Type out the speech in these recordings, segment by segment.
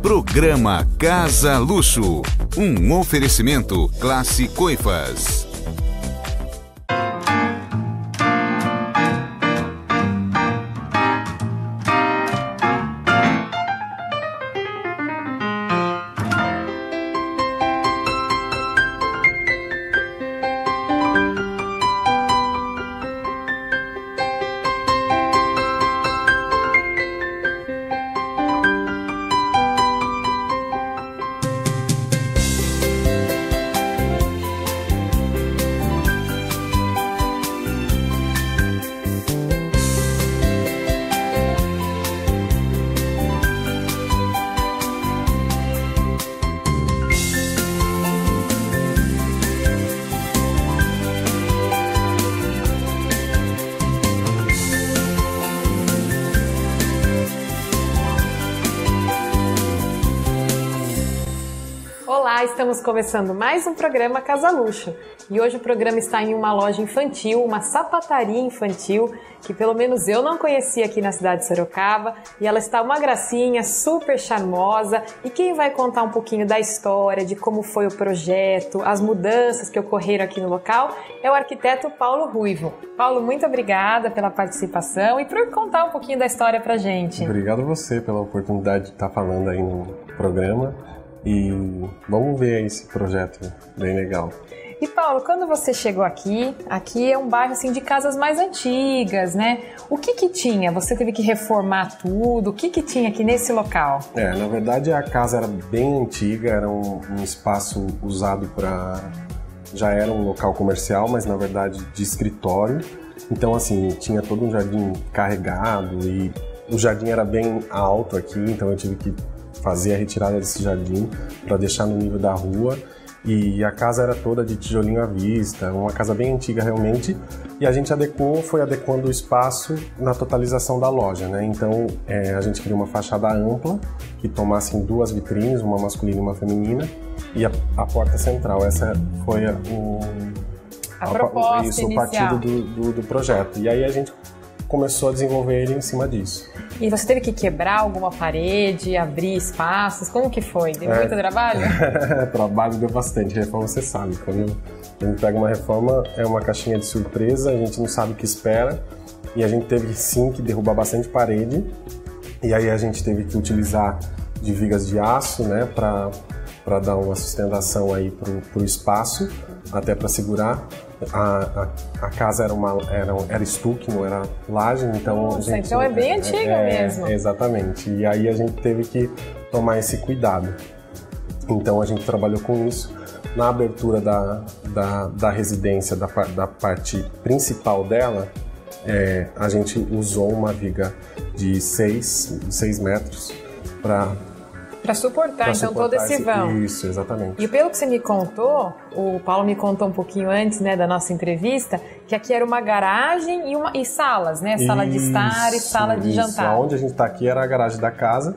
Programa Casa Luxo. Um oferecimento Classe Coifas. Estamos começando mais um programa Casa Luxo e hoje o programa está em uma loja infantil, uma sapataria infantil que pelo menos eu não conhecia aqui na cidade de Sorocaba e ela está uma gracinha, super charmosa, e quem vai contar um pouquinho da história, de como foi o projeto, as mudanças que ocorreram aqui no local é o arquiteto Paulo Ruivo. Paulo, muito obrigada pela participação e por contar um pouquinho da história pra gente. Obrigado a você pela oportunidade de estar falando aí no programa. E vamos ver aí esse projeto bem legal. E Paulo, quando você chegou aqui é um bairro assim, de casas mais antigas, né? O que tinha? Você teve que reformar tudo? O que tinha aqui nesse local? Na verdade a casa era bem antiga, era um espaço usado para... Já era um local comercial, mas na verdade de escritório. Então assim, tinha todo um jardim carregado e o jardim era bem alto aqui, então eu tive que fazer a retirada desse jardim para deixar no nível da rua, e a casa era toda de tijolinho à vista, uma casa bem antiga realmente, e a gente foi adequando o espaço na totalização da loja, né? Então a gente criou uma fachada ampla que tomasse duas vitrines, uma masculina e uma feminina, e a porta central. Essa foi a proposta inicial. O partido do projeto. E aí a gente começou a desenvolver ele em cima disso. E você teve que quebrar alguma parede, abrir espaços? Como que foi? Deu muito trabalho? Trabalho deu bastante. Reforma, você sabe. Quando a gente pega uma reforma, é uma caixinha de surpresa, a gente não sabe o que espera. E a gente teve sim que derrubar bastante parede. E aí a gente teve que utilizar de vigas de aço, né, para dar uma sustentação aí pro espaço, até para segurar. A casa era estuque, não era laje, então... Nossa, então é bem antiga mesmo. Exatamente, e aí a gente teve que tomar esse cuidado. Então a gente trabalhou com isso. Na abertura da residência, da parte principal dela, a gente usou uma viga de 6 metros para suportar todo esse vão. Isso, exatamente. E pelo que você me contou, o Paulo me contou um pouquinho antes, né, da nossa entrevista, que aqui era uma garagem e salas, né? Sala de estar e sala de jantar. Onde a gente está aqui era a garagem da casa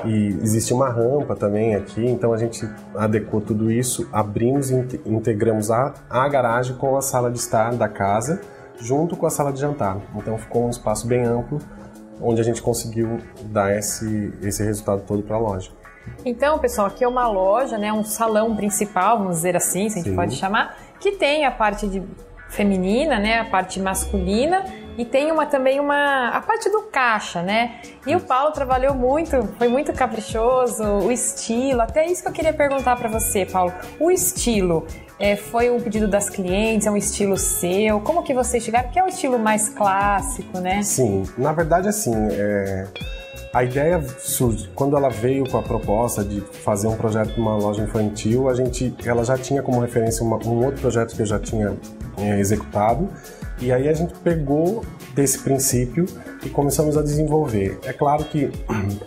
e existe uma rampa também aqui, então a gente adequou tudo isso, abrimos e integramos a garagem com a sala de estar da casa, junto com a sala de jantar. Então ficou um espaço bem amplo, onde a gente conseguiu dar esse resultado todo para a loja. Então, pessoal, aqui é uma loja, né, um salão principal, vamos dizer assim, se a gente pode chamar, que tem a parte feminina, né, a parte masculina, e tem também a parte do caixa, né? E o Paulo trabalhou muito, foi muito caprichoso, o estilo, até isso que eu queria perguntar para você, Paulo. O estilo, foi um pedido das clientes, é um estilo seu? Como que vocês chegaram? Porque é um estilo mais clássico, né? Sim, na verdade, assim, a ideia surge quando ela veio com a proposta de fazer um projeto de uma loja infantil. Ela já tinha como referência um outro projeto que eu já tinha executado, e aí a gente pegou desse princípio e começamos a desenvolver. É claro que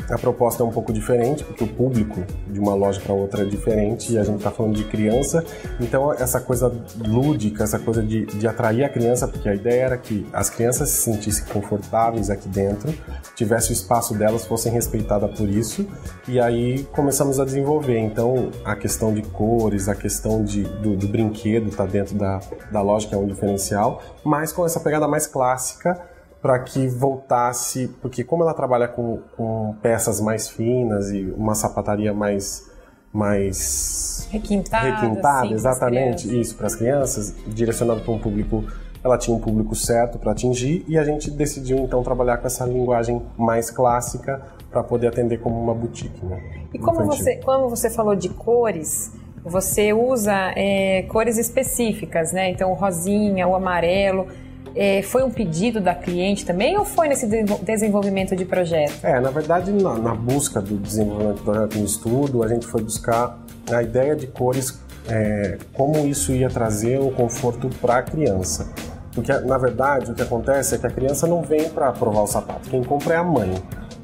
a proposta é um pouco diferente, porque o público de uma loja para outra é diferente, e a gente está falando de criança, então essa coisa lúdica, essa coisa de atrair a criança, porque a ideia era que as crianças se sentissem confortáveis aqui dentro, tivesse o espaço delas, fossem respeitadas por isso, e aí começamos a desenvolver. Então a questão de cores, a questão do brinquedo está dentro da loja, que é um diferencial, mas com essa pegada mais clássica, para que voltasse, porque como ela trabalha com peças mais finas e uma sapataria mais requintada, exatamente, isso, para as crianças, direcionado para um público, ela tinha um público certo para atingir, e a gente decidiu então trabalhar com essa linguagem mais clássica para poder atender como uma boutique, né? E como você falou de cores, você usa cores específicas, né? Então o rosinha, o amarelo, foi um pedido da cliente também ou foi nesse desenvolvimento de projeto? Na verdade, na busca do desenvolvimento do projeto no estudo, a gente foi buscar a ideia de cores, como isso ia trazer um conforto para a criança. Porque, na verdade, o que acontece é que a criança não vem para provar o sapato, quem compra é a mãe.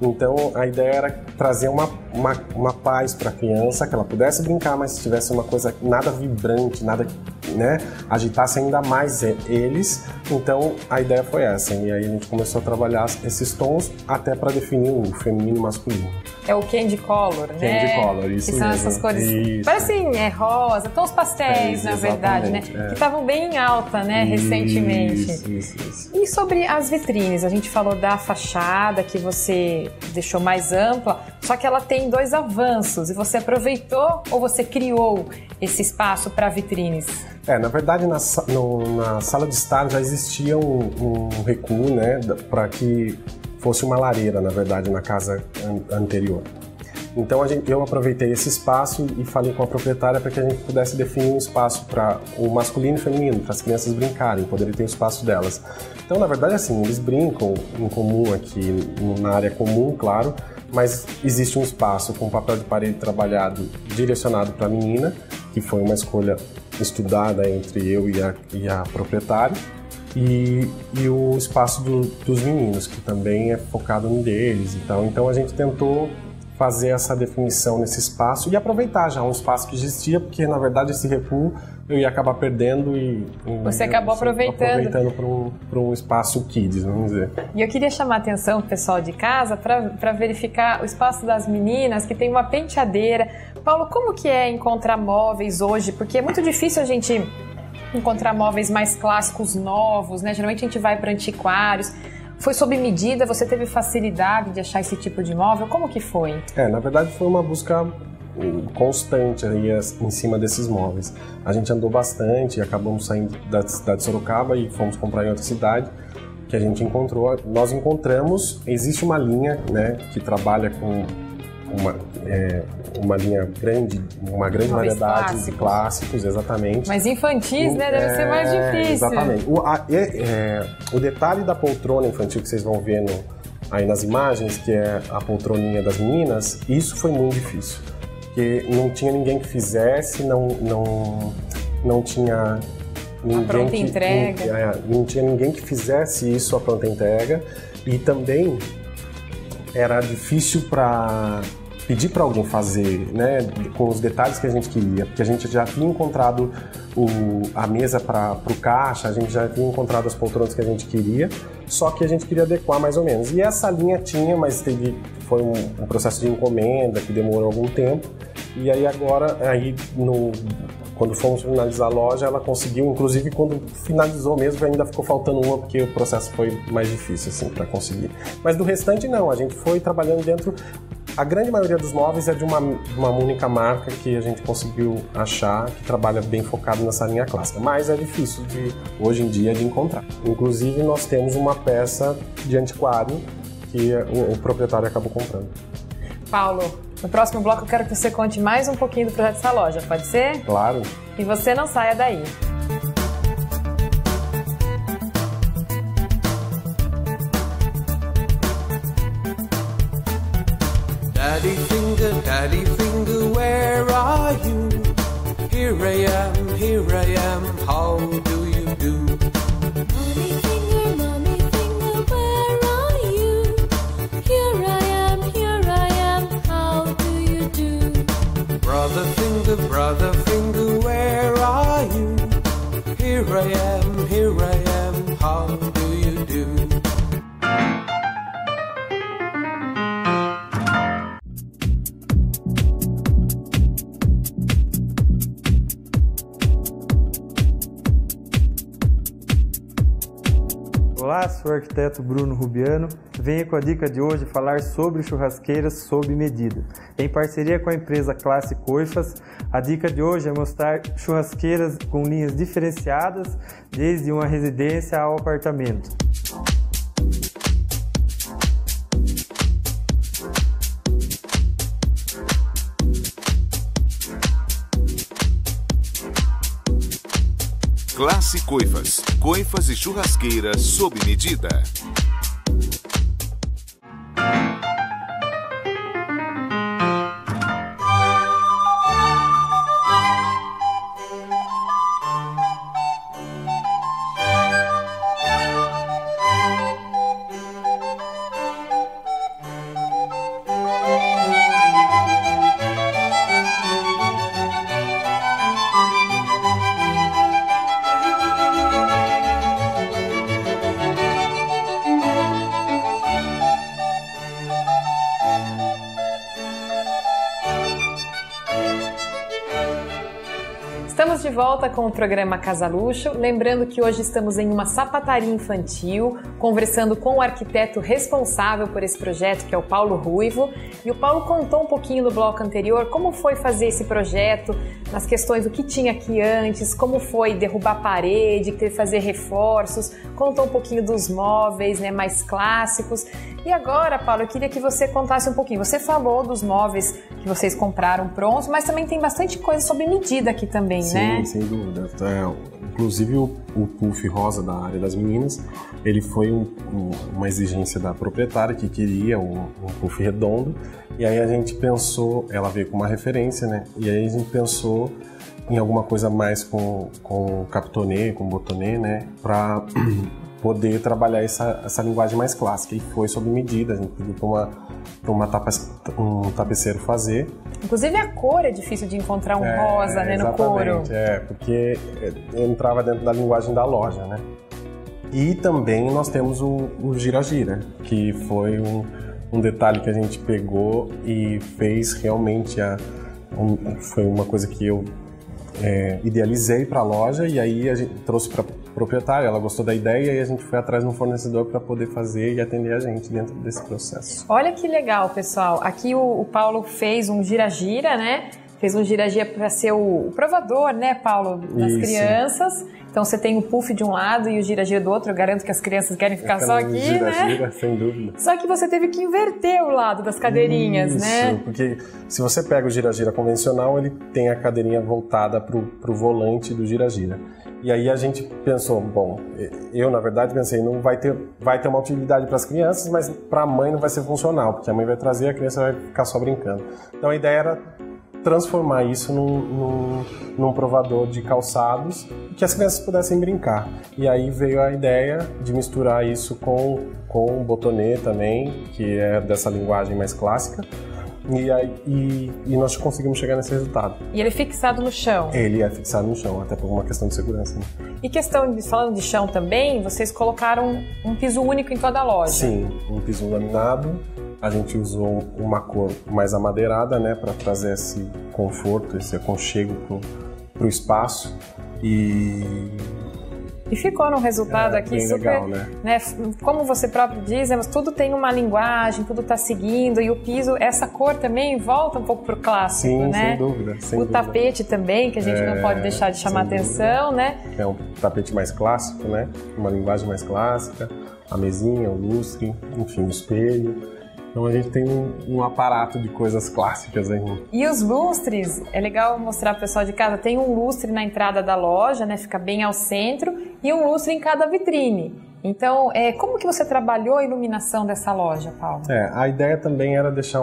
Então, a ideia era trazer uma paz para a criança, que ela pudesse brincar, mas se tivesse uma coisa nada vibrante, nada, né, agitasse ainda mais eles. Então, a ideia foi essa. E aí a gente começou a trabalhar esses tons até para definir o feminino e o masculino. É o candy color, né? Candy color, isso que são mesmo. Essas cores, isso. Parecem rosa, tons pastéis, na verdade, né? Que estavam bem em alta, né, recentemente. Isso. E sobre as vitrines, a gente falou da fachada, que você deixou mais ampla, só que ela tem 2 avanços, e você aproveitou ou você criou esse espaço para vitrines? Na verdade, na sala de estar já existia um recuo, né, para que fosse uma lareira, na verdade, na casa anterior. Então eu aproveitei esse espaço e falei com a proprietária para que a gente pudesse definir um espaço para o masculino e feminino, para as crianças brincarem, poderem ter o espaço delas. Então, na verdade, assim, eles brincam em comum aqui, na área comum, claro, mas existe um espaço com papel de parede trabalhado, direcionado para a menina, que foi uma escolha estudada entre eu e a proprietária, e o espaço dos meninos, que também é focado no deles e tal. Então a gente tentou fazer essa definição nesse espaço e aproveitar já um espaço que existia, porque na verdade esse recuo eu ia acabar perdendo e você acabou aproveitando para um espaço kids, vamos dizer. E eu queria chamar a atenção do pessoal de casa para verificar o espaço das meninas, que tem uma penteadeira. Paulo, como que é encontrar móveis hoje? Porque é muito difícil a gente encontrar móveis mais clássicos, novos, né? Geralmente a gente vai para antiquários. Foi sob medida? Você teve facilidade de achar esse tipo de móvel? Como que foi? Na verdade foi uma busca constante aí em cima desses móveis. A gente andou bastante, acabamos saindo da cidade de Sorocaba e fomos comprar em outra cidade, que a gente encontrou. Nós encontramos, existe uma linha, né, que trabalha com uma linha grande, uma grande variedade de clássicos, exatamente. Mas infantis, né? Deve ser mais difícil. Exatamente. O detalhe da poltrona infantil que vocês vão ver aí nas imagens, que é a poltroninha das meninas, isso foi muito difícil. Porque não tinha ninguém que fizesse, não tinha ninguém pronta entrega. Não tinha ninguém que fizesse isso, a pronta entrega. E também era difícil para pedir para alguém fazer, né, com os detalhes que a gente queria, porque a gente já tinha encontrado a mesa para o caixa, a gente já tinha encontrado as poltronas que a gente queria, só que a gente queria adequar mais ou menos. E essa linha tinha, mas foi um processo de encomenda que demorou algum tempo, e aí agora, quando fomos finalizar a loja, ela conseguiu, inclusive quando finalizou mesmo, ainda ficou faltando uma, porque o processo foi mais difícil, assim, para conseguir. Mas do restante não, a gente foi trabalhando dentro. A grande maioria dos móveis é de uma única marca que a gente conseguiu achar, que trabalha bem focado nessa linha clássica, mas é difícil hoje em dia de encontrar. Inclusive nós temos uma peça de antiquário que o proprietário acabou comprando. Paulo, no próximo bloco eu quero que você conte mais um pouquinho do projeto dessa loja, pode ser? Claro. E você não saia daí. Daddy finger, where are you? Here I am, how do you do? Mommy finger, where are you? Here I am, how do you do? Brother finger, where are you? Here I am, how do you do? Olá, sou o arquiteto Bruno Rubiano. Venho com a dica de hoje falar sobre churrasqueiras sob medida. Em parceria com a empresa Classe Coifas, a dica de hoje é mostrar churrasqueiras com linhas diferenciadas, desde uma residência ao apartamento. Classe Coifas. Coifas e churrasqueiras sob medida. Estamos de volta com o programa Casa Luxo, lembrando que hoje estamos em uma sapataria infantil, conversando com o arquiteto responsável por esse projeto, que é o Paulo Ruivo. E o Paulo contou um pouquinho no bloco anterior como foi fazer esse projeto, nas questões do que tinha aqui antes, como foi derrubar parede, ter que fazer reforços, contou um pouquinho dos móveis, né, mais clássicos. E agora, Paulo, eu queria que você contasse um pouquinho. Você falou dos móveis que vocês compraram prontos, mas também tem bastante coisa sob medida aqui também, né? Sim, sem dúvida. Inclusive o puff rosa da área das meninas, ele foi uma exigência da proprietária que queria um puff redondo, e aí a gente pensou, ela veio com uma referência, né? E aí a gente pensou em alguma coisa mais com capitonê, com botonê, né? Para poder trabalhar essa linguagem mais clássica, e foi sob medida. A gente pediu para um tapeceiro fazer. Inclusive a cor é difícil de encontrar um rosa, né, no couro. Porque entrava dentro da linguagem da loja, né? E também nós temos o gira-gira, que foi um detalhe que a gente pegou e fez realmente foi uma coisa que eu idealizei para a loja, e aí a gente trouxe para proprietária, ela gostou da ideia e a gente foi atrás de um fornecedor para poder fazer e atender a gente dentro desse processo. Olha que legal, pessoal. Aqui o Paulo fez um gira-gira, né? Fez um gira-gira para ser o provador, né, Paulo, das crianças. Então você tem o puff de um lado e o gira-gira do outro. Eu garanto que as crianças querem ficar só aqui, gira-gira, né? Sem dúvida. Só que você teve que inverter o lado das cadeirinhas, né? Porque se você pega o gira-gira convencional, ele tem a cadeirinha voltada pro volante do gira-gira. E aí a gente pensou, bom, eu na verdade pensei, não vai ter uma utilidade para as crianças, mas para a mãe não vai ser funcional, porque a mãe vai trazer e a criança vai ficar só brincando. Então a ideia era transformar isso num provador de calçados que as crianças pudessem brincar. E aí veio a ideia de misturar isso com o botonê também, que é dessa linguagem mais clássica. E nós conseguimos chegar nesse resultado. E ele é fixado no chão? Ele é fixado no chão, até por uma questão de segurança. Né? E falando de chão também, vocês colocaram um piso único em toda a loja? Sim, um piso laminado. A gente usou uma cor mais amadeirada, né, para trazer esse conforto, esse aconchego pro espaço. E ficou num resultado aqui bem super legal, né? Como você próprio diz, tudo tem uma linguagem, tudo está seguindo, e o piso, essa cor também volta um pouco pro clássico, sim, né? Sem dúvida. O tapete também, que a gente não pode deixar de chamar atenção, né? É um tapete mais clássico, né? Uma linguagem mais clássica, a mesinha, o lustre, enfim, o espelho. Então a gente tem um aparato de coisas clássicas aí. E os lustres, é legal mostrar para o pessoal de casa, tem um lustre na entrada da loja, né? Fica bem ao centro, e um lustre em cada vitrine. Então, como que você trabalhou a iluminação dessa loja, Paulo? A ideia também era deixar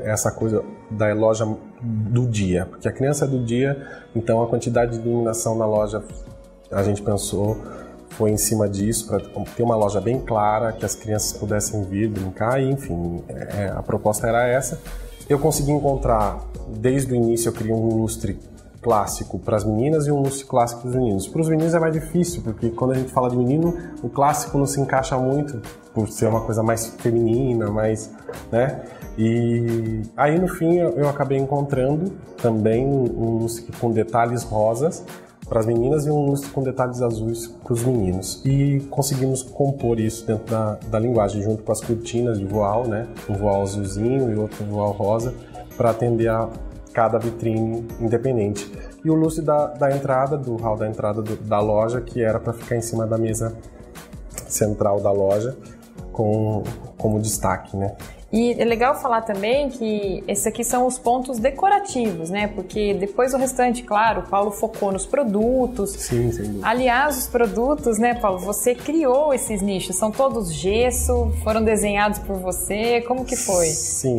essa coisa da loja do dia, porque a criança é do dia, então a quantidade de iluminação na loja, a gente pensou, foi em cima disso, para ter uma loja bem clara, que as crianças pudessem vir, brincar, e enfim, a proposta era essa. Eu consegui encontrar, desde o início eu criei um lustre clássico para as meninas e um lustre clássico para os meninos. Para os meninos é mais difícil, porque quando a gente fala de menino, o clássico não se encaixa muito, por ser uma coisa mais feminina, mais, né? E aí no fim eu acabei encontrando também um lustre com detalhes rosas, para as meninas e um lustre com detalhes azuis para os meninos. E conseguimos compor isso dentro da linguagem, junto com as cortinas de voal, né? Um voal azulzinho e outro voal rosa, para atender a cada vitrine independente. E o lustre da entrada, do hall da entrada da loja, que era para ficar em cima da mesa central da loja, como destaque, né? E é legal falar também que esses aqui são os pontos decorativos, né? Porque depois o restante, claro, o Paulo focou nos produtos. Sim, sem dúvida. Aliás, os produtos, né, Paulo? Você criou esses nichos, são todos gesso, foram desenhados por você, como que foi? Sim,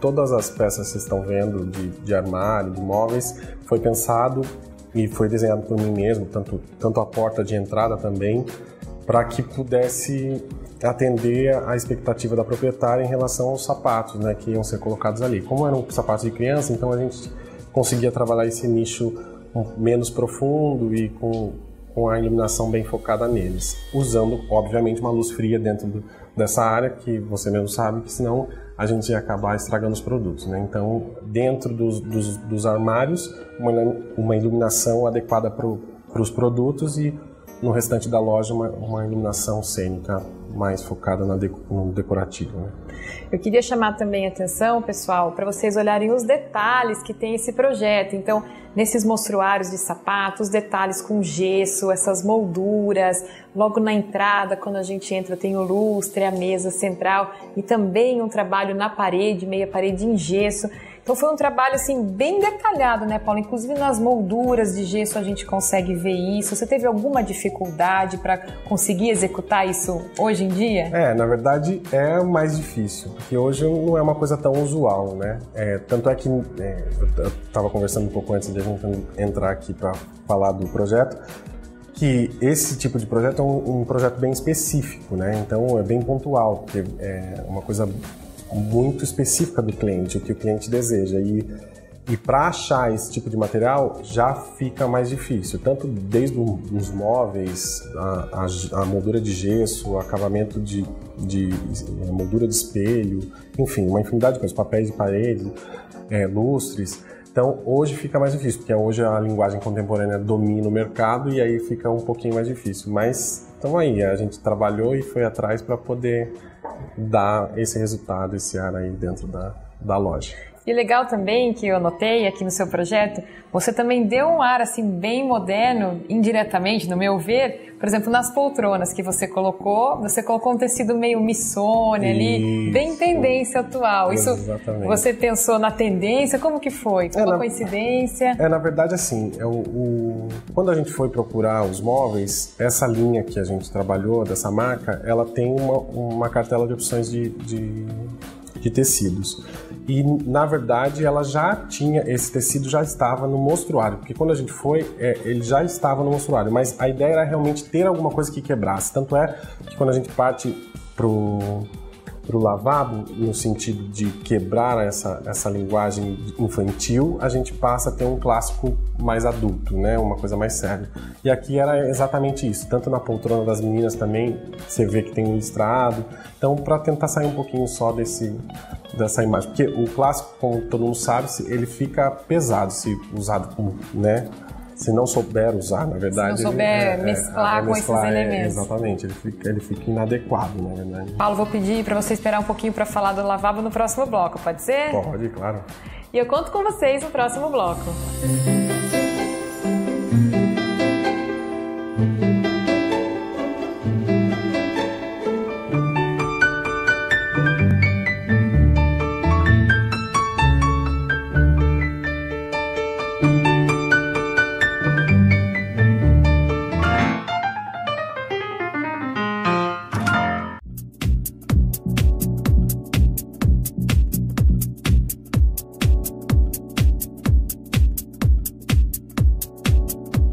todas as peças que vocês estão vendo de armário, de móveis, foi pensado e foi desenhado por mim mesmo, tanto a porta de entrada também, para que pudesse atender a expectativa da proprietária em relação aos sapatos, né, que iam ser colocados ali. Como eram sapatos de criança, então a gente conseguia trabalhar esse nicho menos profundo e com a iluminação bem focada neles, usando, obviamente, uma luz fria dentro dessa área, que você mesmo sabe que senão a gente ia acabar estragando os produtos, né? Então, dentro dos armários, uma iluminação adequada para os produtos e no restante da loja uma iluminação cênica mais focada no decorativo, né? Eu queria chamar também a atenção, pessoal, para vocês olharem os detalhes que tem esse projeto. Então, nesses mostruários de sapatos, detalhes com gesso, essas molduras, logo na entrada, quando a gente entra, tem o lustre, a mesa central e também um trabalho na parede, meia parede em gesso. Então foi um trabalho assim bem detalhado, né, Paulo? Inclusive nas molduras de gesso a gente consegue ver isso. Você teve alguma dificuldade para conseguir executar isso hoje em dia? Na verdade é mais difícil, porque hoje não é uma coisa tão usual, né? Tanto é que eu estava conversando um pouco antes de a gente entrar aqui para falar do projeto, que esse tipo de projeto é um projeto bem específico, né? Então é bem pontual, porque é uma coisa muito específica do cliente, o que o cliente deseja. E para achar esse tipo de material já fica mais difícil, tanto desde os móveis, a moldura de gesso, o acabamento de moldura de espelho, enfim, uma infinidade de coisas, papéis de parede, lustres. Então hoje fica mais difícil, porque hoje a linguagem contemporânea domina o mercado e aí fica um pouquinho mais difícil. Mas então aí, a gente trabalhou e foi atrás para poder dar esse resultado, esse ar aí dentro da loja. E legal também que eu notei aqui no seu projeto, você também deu um ar assim bem moderno, indiretamente, no meu ver, por exemplo, nas poltronas que você colocou um tecido meio missone ali, bem tendência atual. Isso exatamente. Você pensou na tendência? Como que foi? Foi uma coincidência? Na verdade, assim, quando a gente foi procurar os móveis, essa linha que a gente trabalhou, dessa marca, ela tem uma cartela de opções de tecidos. E, na verdade, ela já tinha, esse tecido já estava no mostruário, porque quando a gente foi, ele já estava no mostruário, mas a ideia era realmente ter alguma coisa que quebrasse. Tanto é que quando a gente parte pro lavabo, no sentido de quebrar essa linguagem infantil, a gente passa a ter um clássico mais adulto, né? Uma coisa mais séria. E aqui era exatamente isso, tanto na poltrona das meninas também, você vê que tem um listrado. Então, para tentar sair um pouquinho só dessa imagem, porque o clássico, como todo mundo sabe, ele fica pesado se usado com, né? Se não souber usar, na verdade... Se não souber mesclar com esses elementos. Exatamente, ele fica inadequado, na verdade. Paulo, vou pedir para você esperar um pouquinho para falar do lavabo no próximo bloco, pode ser? Pode, claro. E eu conto com vocês no próximo bloco.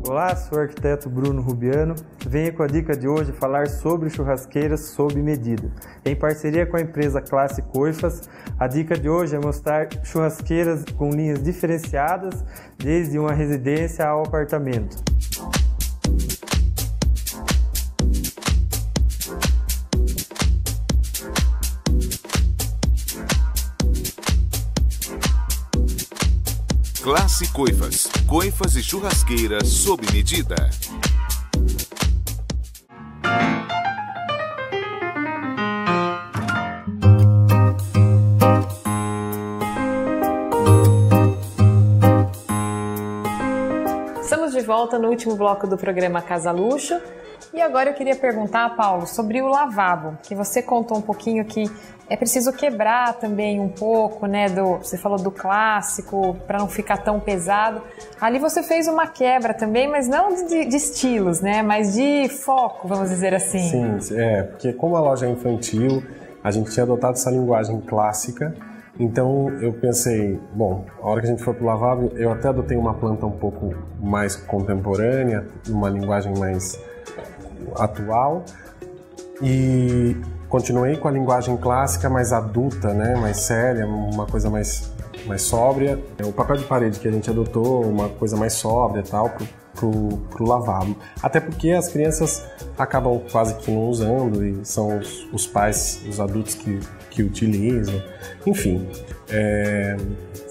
Olá, sou o arquiteto Bruno Rubiano. Venho com a dica de hoje falar sobre churrasqueiras sob medida. Em parceria com a empresa Classe Coifas, a dica de hoje é mostrar churrasqueiras com linhas diferenciadas, desde uma residência ao apartamento. Classe Coifas. Coifas e churrasqueiras sob medida. Estamos de volta no último bloco do programa Casa Luxo. E agora eu queria perguntar, Paulo, sobre o lavabo, que você contou um pouquinho que é preciso quebrar também um pouco, né? Você falou do clássico, para não ficar tão pesado. Ali você fez uma quebra também, mas não de estilos, né? Mas de foco, vamos dizer assim. Sim, porque como a loja é infantil, a gente tinha adotado essa linguagem clássica. Então eu pensei, bom, a hora que a gente for pro lavabo, eu até adotei uma planta um pouco mais contemporânea, uma linguagem mais atual, e continuei com a linguagem clássica mais adulta, né, mais séria, uma coisa mais sóbria. O papel de parede que a gente adotou, uma coisa mais sóbria e tal, pro lavabo. Até porque as crianças acabam quase que não usando e são os pais, os adultos que utilizam. Enfim,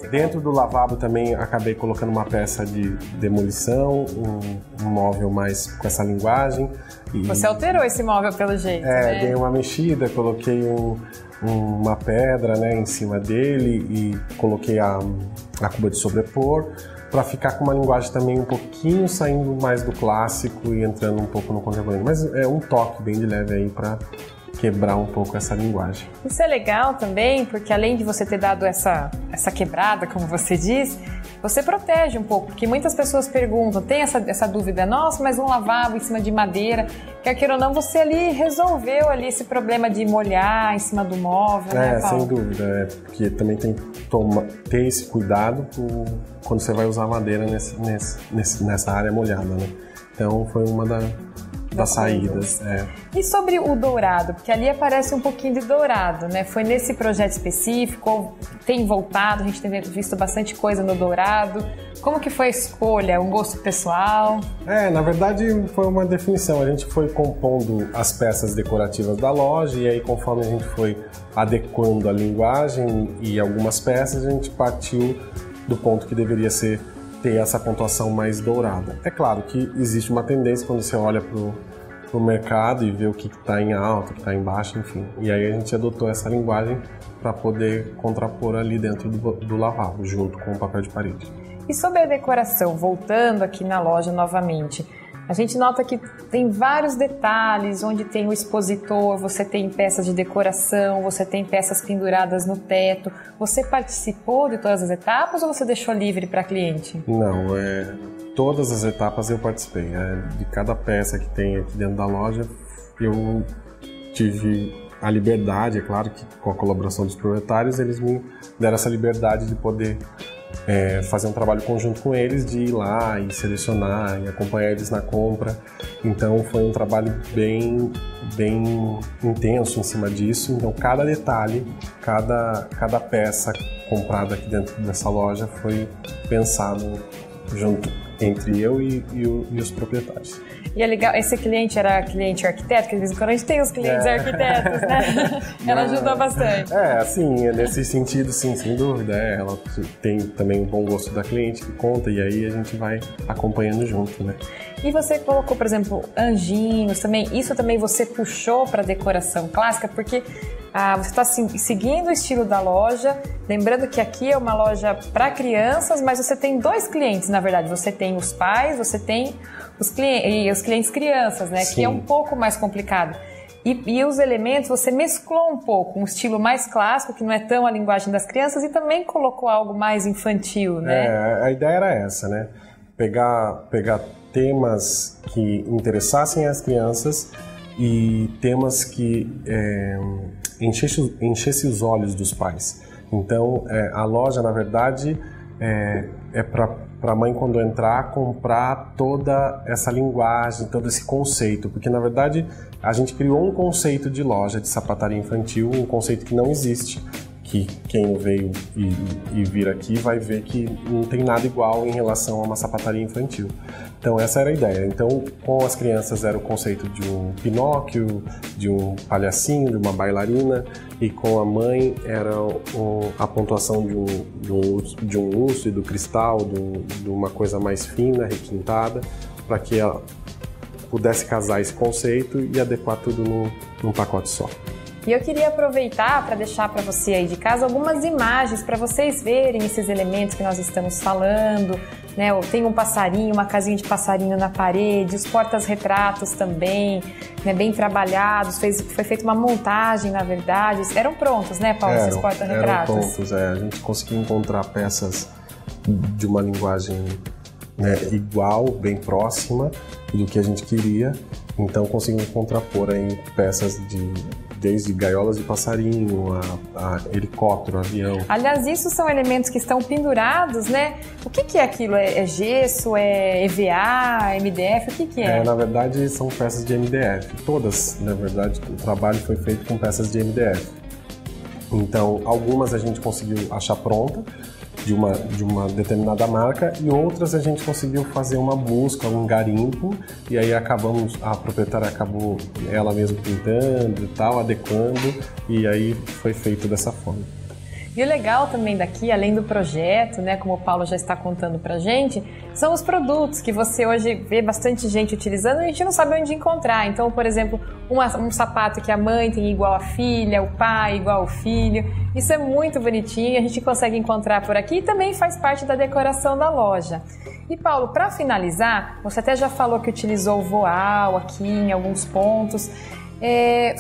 dentro do lavabo também acabei colocando uma peça de demolição, um móvel mais com essa linguagem. Você alterou esse móvel pelo jeito, né? Dei uma mexida, coloquei uma pedra, né, em cima dele e coloquei a cuba de sobrepor, para ficar com uma linguagem também um pouquinho saindo mais do clássico e entrando um pouco no contemporâneo. Mas é um toque bem de leve aí para quebrar um pouco essa linguagem. Isso é legal também, porque além de você ter dado essa quebrada, como você diz, você protege um pouco, porque muitas pessoas perguntam, tem essa dúvida, nossa, mas um lavabo em cima de madeira, quer queira ou não, você ali resolveu ali esse problema de molhar em cima do móvel, né, Paulo? Sem dúvida, porque também tem que ter esse cuidado quando você vai usar madeira nessa área molhada, né? Então foi uma das saídas. E sobre o dourado, porque ali aparece um pouquinho de dourado, né? Foi nesse projeto específico, ou tem voltado, a gente tem visto bastante coisa no dourado. Como que foi a escolha? Um gosto pessoal? Na verdade foi uma definição. A gente foi compondo as peças decorativas da loja e aí conforme a gente foi adequando a linguagem e algumas peças, a gente partiu do ponto que deveria ter essa pontuação mais dourada. É claro que existe uma tendência quando você olha pro mercado e vê o que está em alta, o que está em baixo, enfim. E aí a gente adotou essa linguagem para poder contrapor ali dentro do lavabo, junto com o papel de parede. E sobre a decoração, voltando aqui na loja novamente, a gente nota que tem vários detalhes, onde tem o expositor, você tem peças de decoração, você tem peças penduradas no teto. Você participou de todas as etapas ou você deixou livre para cliente? Não, todas as etapas eu participei. De cada peça que tem aqui dentro da loja, eu tive a liberdade, é claro que com a colaboração dos proprietários, eles me deram essa liberdade de poder fazer um trabalho conjunto com eles, de ir lá e selecionar e acompanhar eles na compra. Então foi um trabalho bem intenso em cima disso. Então cada detalhe, cada peça comprada aqui dentro dessa loja foi pensado junto entre eu e os proprietários. E é legal, esse cliente era cliente arquiteto, que de vez em quando a gente tem os clientes arquitetos, né? Ela ajudou bastante. Assim, nesse sentido, sim, sem dúvida. Ela tem também um bom gosto da cliente que conta, e aí a gente vai acompanhando junto, né? E você colocou, por exemplo, anjinhos também. Isso também você puxou para decoração clássica, porque você está seguindo o estilo da loja. Lembrando que aqui é uma loja para crianças, mas você tem dois clientes, na verdade. Você tem os pais, você tem os clientes crianças, né? Sim. Que é um pouco mais complicado. E os elementos, você mesclou um pouco, um estilo mais clássico, que não é tão a linguagem das crianças, e também colocou algo mais infantil, né? A ideia era essa, né? Pegar temas que interessassem as crianças e temas que enchessem os olhos dos pais. Então, a loja, na verdade, é para a mãe, quando entrar, comprar toda essa linguagem, todo esse conceito. Porque, na verdade, a gente criou um conceito de loja de sapataria infantil, um conceito que não existe, que quem veio e vir aqui vai ver que não tem nada igual em relação a uma sapataria infantil. Então essa era a ideia. Então com as crianças era o conceito de um Pinóquio, de um palhacinho, de uma bailarina, e com a mãe era a pontuação de um urso e do cristal, de uma coisa mais fina, requintada, para que ela pudesse casar esse conceito e adequar tudo num pacote só. E eu queria aproveitar para deixar para você aí de casa algumas imagens para vocês verem esses elementos que nós estamos falando, né? Tem um passarinho, uma casinha de passarinho na parede, os portas-retratos também, né? Bem trabalhados, foi feita uma montagem, na verdade. Eram prontos, né, Paulo, esses porta-retratos? Eram prontos, a gente conseguiu encontrar peças de uma linguagem, né, igual, bem próxima do que a gente queria, então conseguimos contrapor aí peças desde gaiolas de passarinho, a helicóptero, avião. Aliás, isso são elementos que estão pendurados, né? O que é aquilo? É gesso? É EVA? MDF? O que é? Na verdade, são peças de MDF. Todas, na verdade, o trabalho foi feito com peças de MDF. Então, algumas a gente conseguiu achar pronta, de uma determinada marca, e outras a gente conseguiu fazer uma busca, um garimpo, e aí a proprietária acabou ela mesma pintando e tal, adequando, e aí foi feito dessa forma. E o legal também daqui, além do projeto, né, como o Paulo já está contando pra gente, são os produtos que você hoje vê bastante gente utilizando e a gente não sabe onde encontrar. Então, por exemplo, um sapato que a mãe tem igual a filha, o pai igual ao filho. Isso é muito bonitinho, a gente consegue encontrar por aqui e também faz parte da decoração da loja. E Paulo, para finalizar, você até já falou que utilizou o voal aqui em alguns pontos.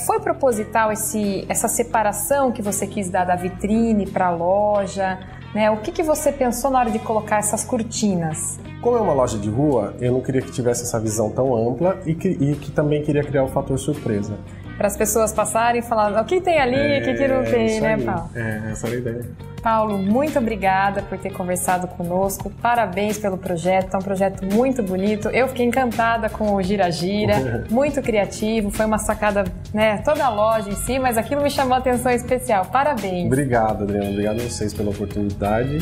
Foi proposital essa separação que você quis dar da vitrine para a loja, né? O que você pensou na hora de colocar essas cortinas? Como é uma loja de rua, eu não queria que tivesse essa visão tão ampla e que também queria criar o fator surpresa. Para as pessoas passarem e falarem o que tem ali, o que não tem, né, Paulo? Essa era a ideia. Paulo, muito obrigada por ter conversado conosco, parabéns pelo projeto, é um projeto muito bonito, eu fiquei encantada com o Gira-Gira, muito criativo, foi uma sacada, né, toda a loja em si, mas aquilo me chamou a atenção especial, parabéns. Obrigado, Adriana, obrigado a vocês pela oportunidade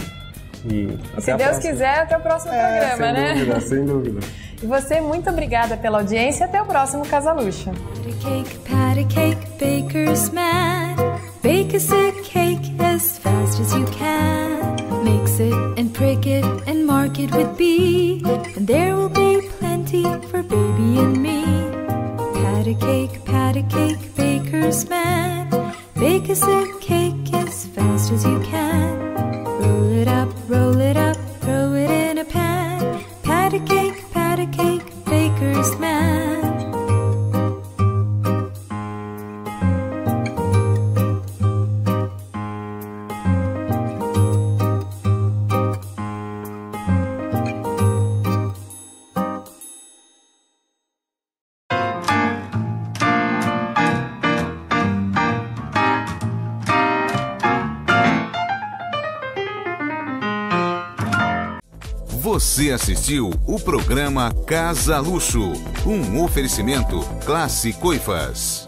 e se Deus quiser, até o próximo programa, né? Sem dúvida, sem dúvida. E você, muito obrigada pela audiência e até o próximo Casa Luxo. Patty cake, baker's man. Bake us a cake as fast as you can. Mix it and prick it and mark it with B. And there will be plenty for baby and me. Patty cake, baker's man. Bake us a cake as fast as you can. Roll it up, throw it in a pan. Patty cake, baker's man. Você assistiu o programa Casa Luxo, um oferecimento Classe Coifas.